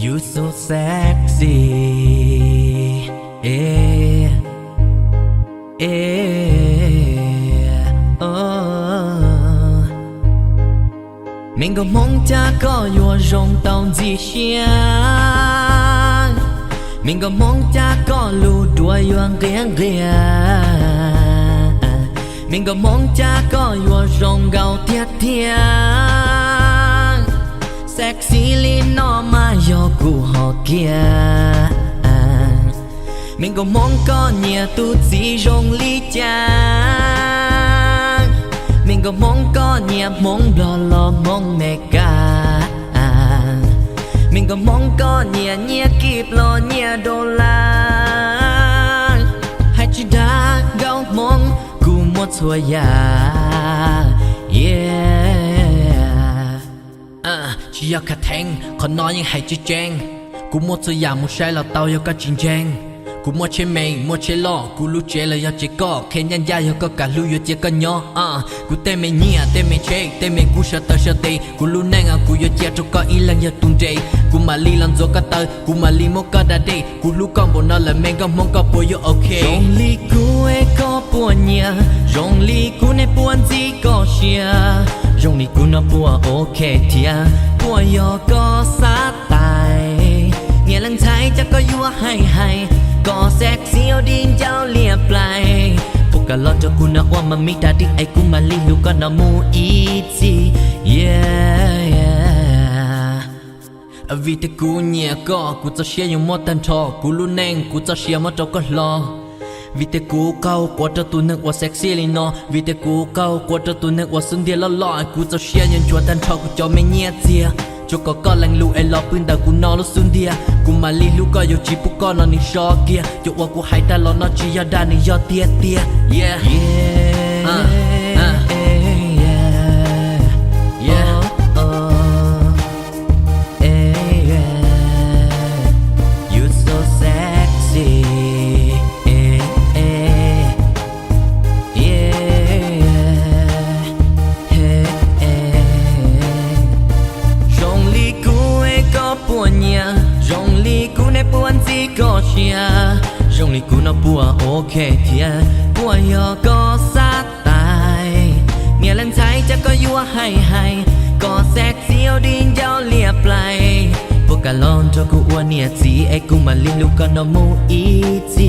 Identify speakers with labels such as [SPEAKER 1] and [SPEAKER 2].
[SPEAKER 1] You so sexy, yeah, yeah, oh. Mình có mong cha có yêu rong tàu gì xia, mình có mong cha có lù đuôi yêu riêng riêng, mình có mong cha có yêu rong gạo thiệt thiệt. Sexy li nó mà yo cụ họ kia. Mình có mong có nhà tu gì rong li cha. Mình có mong có nhà mong lo mong mẹ cả. Mình có mong có nhà kịp lo nhà đô la. Hay chỉ đã gạo mong cụ một xua ya. Yeah. Chỉ có khát thèn, còn nói những hay chỉ chen. Cú một số dạng một sai là tao yêu cả chiến tranh. Cú một chế mày, một chế lo, cú lu chế là yêu chế có. Khen nhân gia yêu có cả lu yêu chế có nhỏ. Cú tên mày nhia, tên mày chế, tên mày cú sợ tê. Cú lu nang cú yêu chế cho có ý lần yêu tung chế. Cú mà li lần rồi cả tơ, cú mà li một cái đã đi. Cú lu con bộ nó là mình có mong có bộ yêu ok. Rong li cú ấy có bộ nhia, rong li cú này buồn gì có xia. Rong li cú nó bùa ok thia, bùa yo có sát tài. Nghe lần thái chắc có yêu hay, có sexy ở điên cháu liệp lại. Phụ cả lo cho cú nó ôm mà mi ta đi ai cú mà li lu con nó mu easy, yeah yeah. Vì thế cú nhẹ có, cú cho xia yung một tan trò, cú lu neng cú cho xia một trò có lo. Vì thế cú câu quá cho tu nước quá sexy li nó. Vì thế cú câu quá cho tu nước quá xuân địa lo lo. Cú cho xia nhân chua tan trò cú cho mình nhẹ chia. Cho có lành lũ ai lo pin đầu cú nó lo xuân địa. Cú mà li lũ có yêu chỉ phụ con nó ni so kia. Cho qua cú hai ta lo nó chỉ do đa ni do tia tia. Yeah yeah yeah. You so sexy. Rong li cú này buồn gì có chia. Rong li cú nó bùa ok thia. Bùa yo có sát tài. Nghe lần thái chắc có yêu hay. Có sexy ở điên giao liệp lại. Bùa cả lon cho cú ua nhiệt gì. Ai cú mà li lu con nó mu easy.